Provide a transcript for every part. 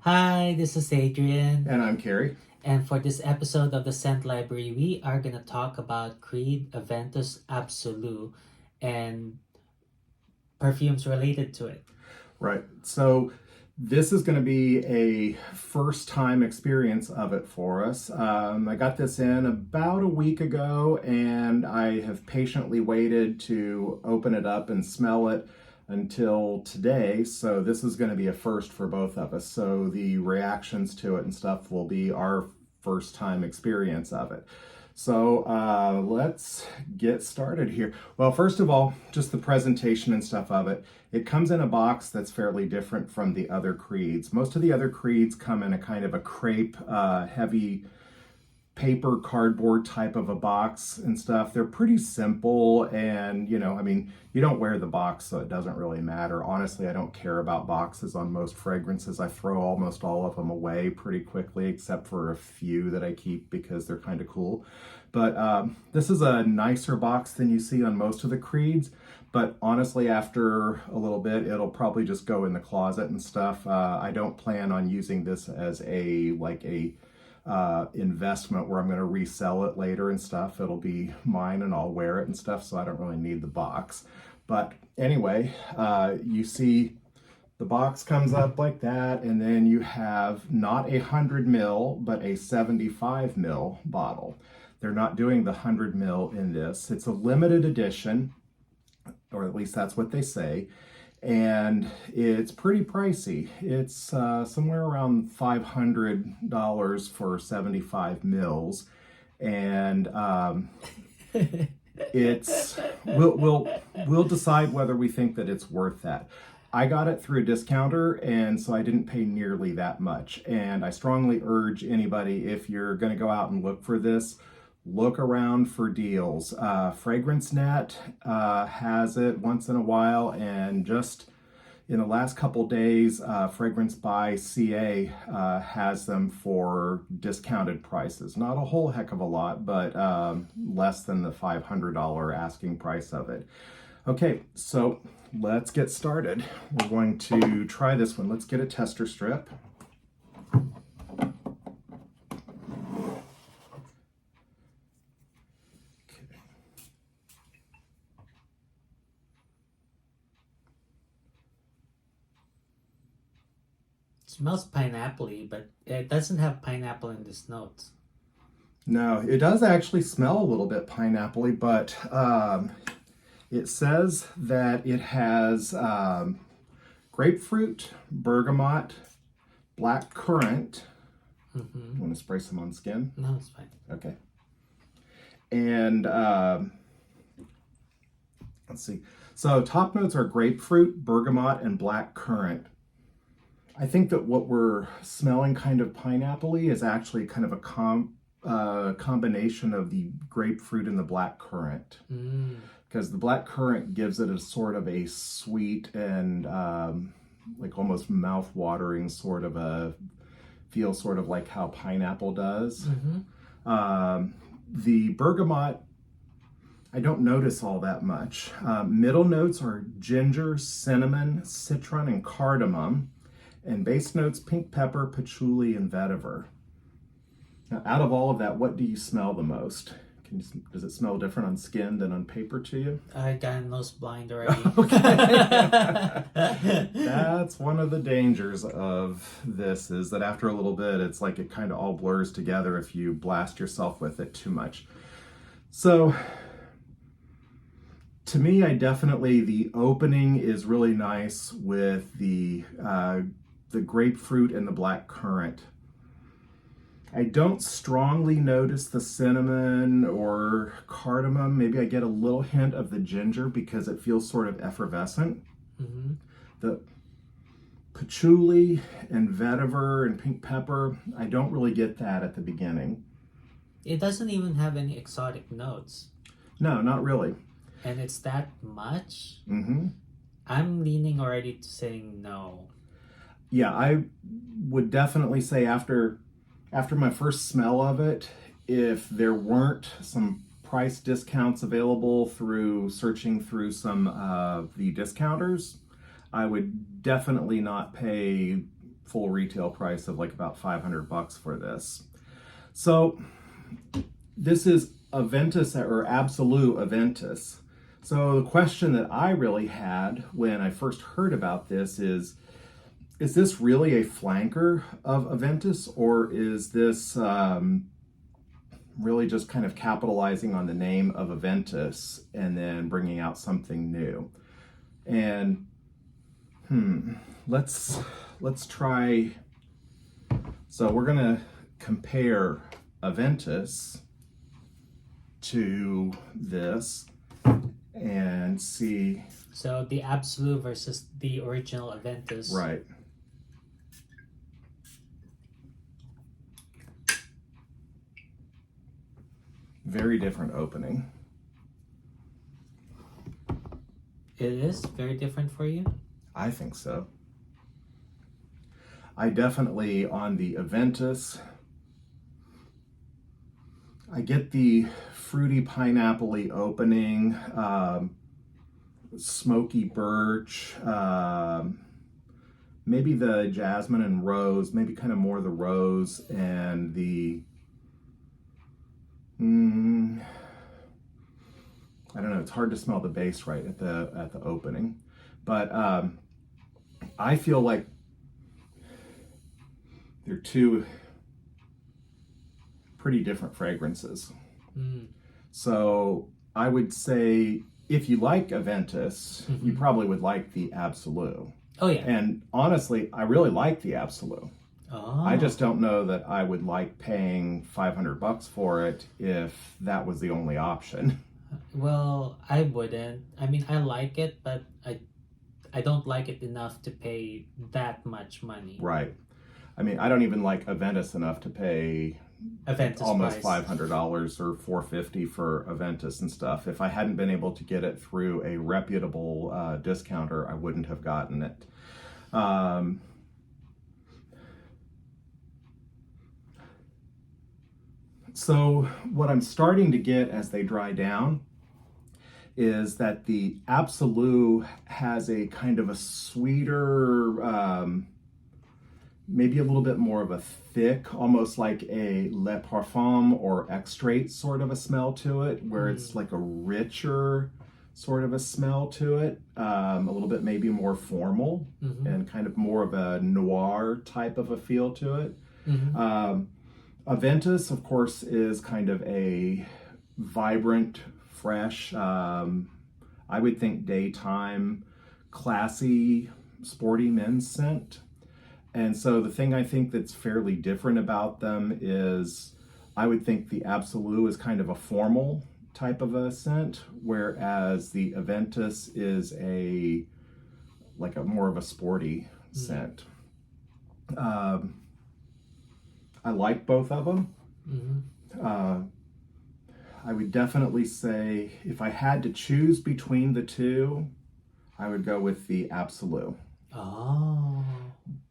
Hi, this is Adrian, And I'm Carrie. and for this episode of the Scent Library, we are going to talk about Creed Aventus Absolu and perfumes related to it. Right. So this is going to be a first time experience of it for us. I got this in about a week ago and I have patiently waited to open it up and smell it until today. So this is going to be a first for both of us. So the reactions to it and stuff will be our first time experience of it. So let's get started here. Well, first of all, just the presentation and stuff of it. It comes in a box that's fairly different from the other creeds. Most of the other creeds come in a kind of a crepe, heavy paper cardboard type of a box and stuff. They're pretty simple, and you don't wear the box, so it doesn't really matter. Honestly, I don't care about boxes on most fragrances. I throw almost all of them away pretty quickly, except for a few that I keep because they're kind of cool. But this is a nicer box than you see on most of the creeds. But honestly, after a little bit, it'll probably just go in the closet and stuff. I don't plan on using this as a investment where I'm going to resell it later and stuff. It'll be mine and I'll wear it and stuff, so I don't really need the box. But anyway, you see the box comes up like that, and then you have not 100 ml, but a 75 ml bottle. They're not doing the 100 ml in this. It's a limited edition, or at least that's what they say. And it's pretty pricey. It's somewhere around $500 for 75 mils, and we'll decide whether we think that it's worth that. I got it through a discounter, and so I didn't pay nearly that much. And I strongly urge anybody, if you're going to go out and look for this, look around for deals. FragranceNet has it once in a while, and just in the last couple days, Fragrance by CA has them for discounted prices. Not a whole heck of a lot, but less than the $500 asking price of it. Okay, so let's get started. We're going to try this one. Let's get a tester strip. Smells pineapple-y, but it doesn't have pineapple in this notes. No, it does actually smell a little bit pineapple-y, but it says that it has grapefruit, bergamot, black currant. Mm-hmm. You want to spray some on skin? No, it's fine. Okay. And let's see. So top notes are grapefruit, bergamot, and black currant. I think that what we're smelling kind of pineapple-y is actually kind of a combination of the grapefruit and the black currant. Because the black currant gives it a sort of a sweet and like almost mouth-watering sort of a feel, sort of like how pineapple does. Mm-hmm. The bergamot, I don't notice all that much. Middle notes are ginger, cinnamon, citron, and cardamom. And base notes, pink pepper, patchouli, and vetiver. Now, out of all of that, what do you smell the most? Does it smell different on skin than on paper to you? I got nose blind already. That's one of the dangers of this, is that after a little bit, it's like it kind of all blurs together if you blast yourself with it too much. So, to me, the opening is really nice with the grapefruit and the black currant. I don't strongly notice the cinnamon or cardamom. Maybe I get a little hint of the ginger because it feels sort of effervescent. Mm-hmm. The patchouli and vetiver and pink pepper, I don't really get that at the beginning. It doesn't even have any exotic notes. No, not really. And it's that much? Mm-hmm. I'm leaning already to saying no. Yeah, I would definitely say after my first smell of it, if there weren't some price discounts available through searching through some of the discounters, I would definitely not pay full retail price of like about $500 for this. So this is Aventus or Absolu Aventus. So the question that I really had when I first heard about this is this really a flanker of Aventus, or is this really just kind of capitalizing on the name of Aventus and then bringing out something new? And let's try. So we're gonna compare Aventus to this and see. So the Absolu versus the original Aventus. Right. Very different opening. It is very different for you? I think so. I definitely, on the Aventus, I get the fruity pineapple-y opening, smoky birch, maybe the jasmine and rose, maybe kind of more the rose and the, I don't know, it's hard to smell the base right at the opening. But I feel like they're two pretty different fragrances. So I would say if you like Aventus, you probably would like the Absolu. Oh yeah. And honestly, I really like the Absolu. Oh. I just don't know that I would like paying $500 for it if that was the only option. Well, I wouldn't. I mean, I like it, but I don't like it enough to pay that much money. Right. I mean, I don't even like Aventus enough to pay Aventus almost price. $500 or $450 for Aventus and stuff. If I hadn't been able to get it through a reputable discounter, I wouldn't have gotten it. So what I'm starting to get as they dry down is that the Absolu has a kind of a sweeter, maybe a little bit more of a thick, almost like a Le Parfum or Extrait sort of a smell to it, where it's like a richer sort of a smell to it, a little bit maybe more formal and kind of more of a noir type of a feel to it. Aventus, of course, is kind of a vibrant, fresh, I would think daytime, classy, sporty men's scent. And so the thing I think that's fairly different about them is I would think the Absolu is kind of a formal type of a scent, whereas the Aventus is like a more of a sporty scent. I like both of them. I would definitely say if I had to choose between the two, I would go with the Absolu. Oh.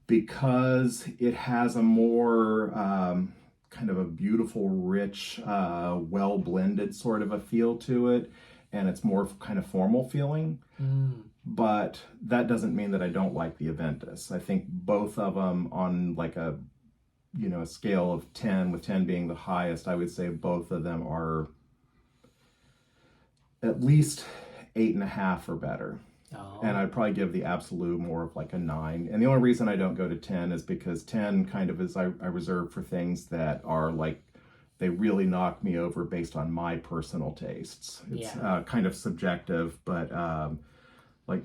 Because it has a more kind of a beautiful, rich, well-blended sort of a feel to it, and it's more kind of formal feeling. But that doesn't mean that I don't like the Aventus. I think both of them on like a scale of 10, with 10 being the highest, I would say both of them are at least 8.5 or better. Oh. And I'd probably give the Absolu more of like a 9. And the only reason I don't go to 10 is because 10 kind of is I reserve for things that are like, they really knock me over based on my personal tastes. It's kind of subjective, but like,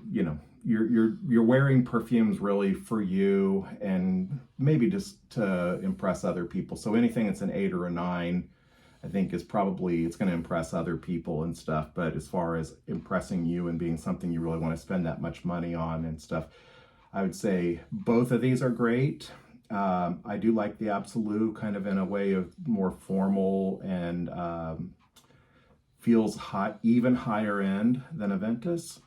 you're wearing perfumes really for you and maybe just to impress other people. So anything that's an 8 or a 9, I think it's going to impress other people and stuff. But as far as impressing you and being something you really want to spend that much money on and stuff, I would say both of these are great. I do like the Absolu kind of in a way of more formal and feels even higher end than Aventus,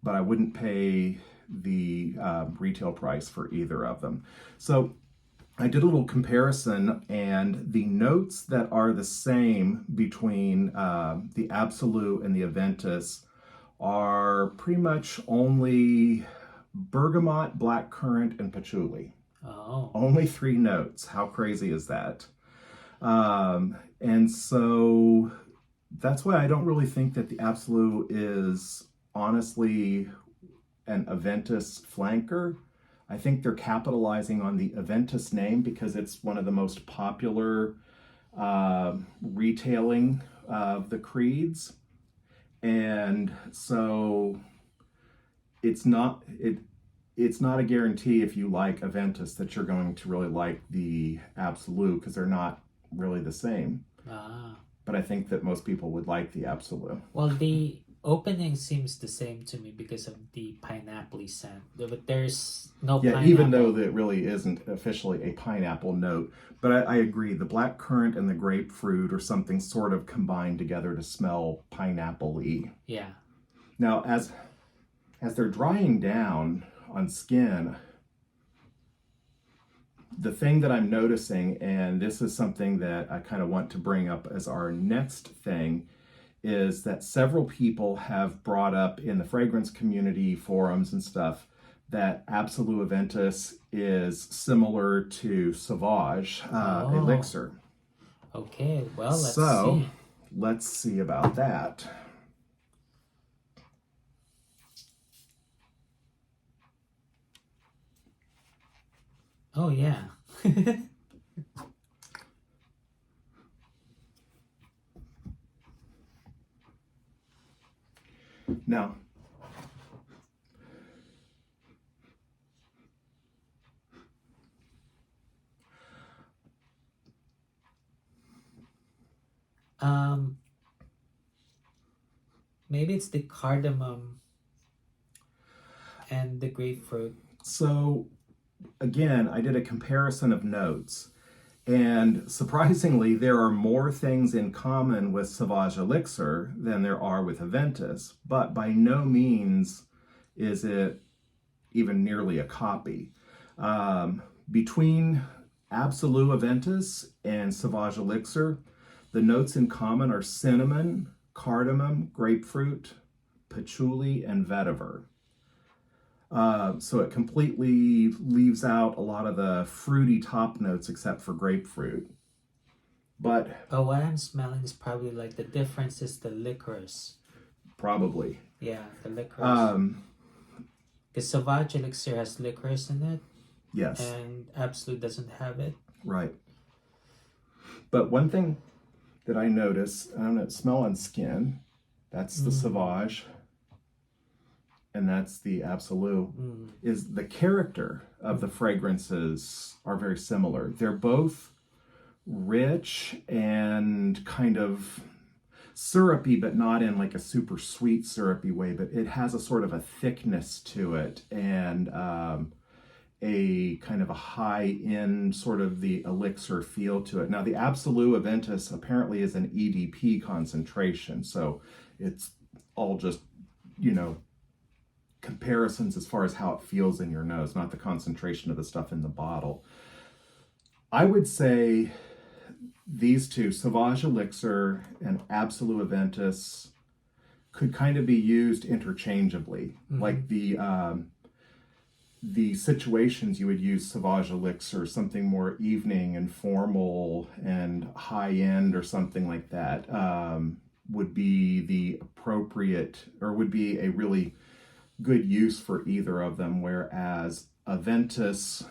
but I wouldn't pay the retail price for either of them. So I did a little comparison, and the notes that are the same between the Absolu and the Aventus are pretty much only bergamot, blackcurrant, and patchouli. Oh. Only 3 notes. How crazy is that? And so that's why I don't really think that the Absolu is honestly an Aventus flanker. I think they're capitalizing on the Aventus name because it's one of the most popular retailing of the creeds. And so it's not a guarantee if you like Aventus that you're going to really like the Absolu, because they're not really the same. Ah. But I think that most people would like the Absolu. Well, the opening seems the same to me because of the pineapple scent. But there's no Yeah, pineapple. even though that really isn't officially a pineapple note. But I agree, the black currant and the grapefruit or something sort of combined together to smell pineapple-y. Yeah. Now, as they're drying down on skin, the thing that I'm noticing, and this is something that I kind of want to bring up as our next thing, is that several people have brought up in the fragrance community forums and stuff that Absolu Aventus is similar to Sauvage Elixir. Okay, well, let's see. Let's see about that. Oh, yeah. Now, maybe it's the cardamom and the grapefruit. So again, I did a comparison of notes, and surprisingly, there are more things in common with Sauvage Elixir than there are with Aventus, but by no means is it even nearly a copy. Between Absolu Aventus and Sauvage Elixir, the notes in common are cinnamon, cardamom, grapefruit, patchouli, and vetiver. So it completely leaves out a lot of the fruity top notes except for grapefruit. But what I'm smelling is probably like the difference is the licorice. Probably. Yeah, the licorice. Because Sauvage Elixir has licorice in it. Yes. And Absolu doesn't have it. Right. But one thing that I notice, I don't know, smell on skin, that's the Sauvage, and that's the Absolu, is the character of the fragrances are very similar. They're both rich and kind of syrupy, but not in like a super sweet syrupy way, but it has a sort of a thickness to it, and a kind of a high-end sort of the elixir feel to it. Now the Absolu Aventus apparently is an EDP concentration, so it's all just, comparisons as far as how it feels in your nose, not the concentration of the stuff in the bottle. I would say these two, Sauvage Elixir and Absolu Aventus, could kind of be used interchangeably. Like the situations you would use Sauvage Elixir, something more evening and formal and high-end or something like that, would be the appropriate, or would be a really good use for either of them, whereas Aventus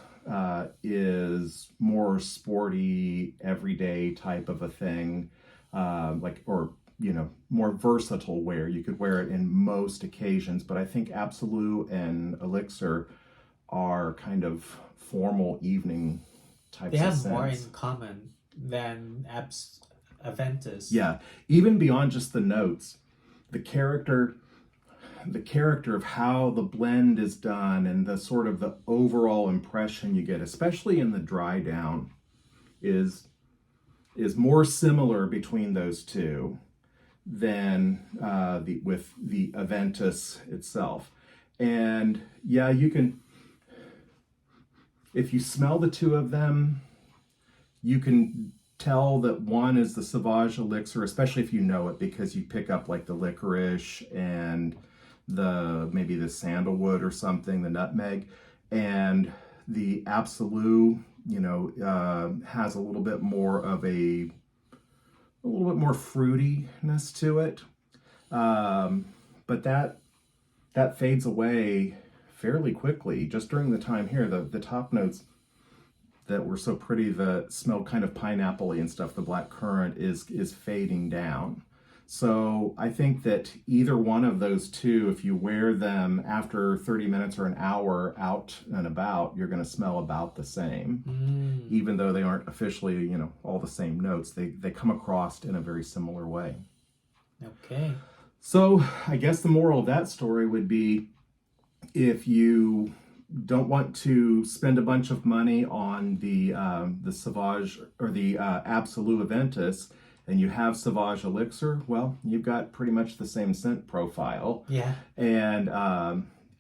is more sporty, everyday type of a thing, more versatile wear. You could wear it in most occasions, but I think Absolu and Elixir are kind of formal evening types of scents. They have more in common than Aventus. Yeah, even beyond just the notes, the character of how the blend is done and the sort of the overall impression you get, especially in the dry down, is more similar between those two than with the Aventus itself. And yeah, you can, if you smell the two of them, you can tell that one is the Sauvage Elixir, especially if you know it, because you pick up like the licorice and maybe the sandalwood or something, the nutmeg, and The Absolu, has a little bit more of a little bit more fruitiness to it. But that fades away fairly quickly. Just during the time here, the top notes that were so pretty, that smelled kind of pineapple-y and stuff, the black currant is fading down. So I think that either one of those two, if you wear them after 30 minutes or an hour out and about, you're going to smell about the same. Even though they aren't officially, all the same notes, they come across in a very similar way. Okay. So I guess the moral of that story would be, if you don't want to spend a bunch of money on the Sauvage or the Absolu Aventus, and you have Sauvage Elixir, well, you've got pretty much the same scent profile. Yeah. And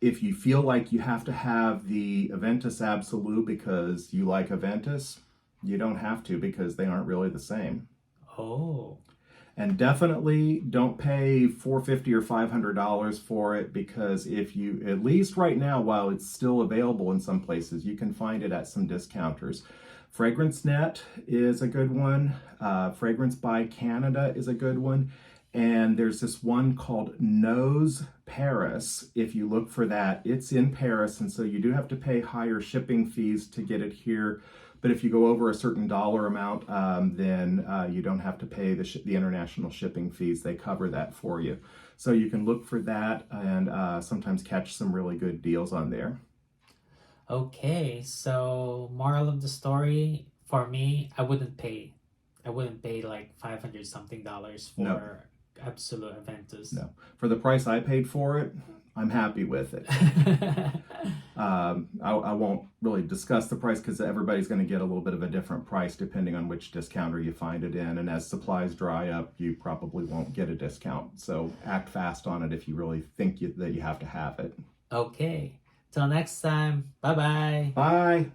if you feel like you have to have the Aventus Absolu because you like Aventus, you don't have to, because they aren't really the same. Oh. And definitely don't pay $450 or $500 for it, because if you, at least right now, while it's still available in some places, you can find it at some discounters. Fragrance Net is a good one. Fragrance by Canada is a good one. And there's this one called Nose Paris. If you look for that, it's in Paris, and so you do have to pay higher shipping fees to get it here. But if you go over a certain dollar amount, then you don't have to pay the international shipping fees. They cover that for you. So you can look for that, and sometimes catch some really good deals on there. Okay, so moral of the story, for me, I wouldn't pay like $500 something for No. Absolu Aventus. No. For the price I paid for it, I'm happy with it. I won't really discuss the price, because everybody's going to get a little bit of a different price depending on which discounter you find it in. And as supplies dry up, you probably won't get a discount. So act fast on it if you really think that you have to have it. Okay, till next time. Bye-bye. Bye.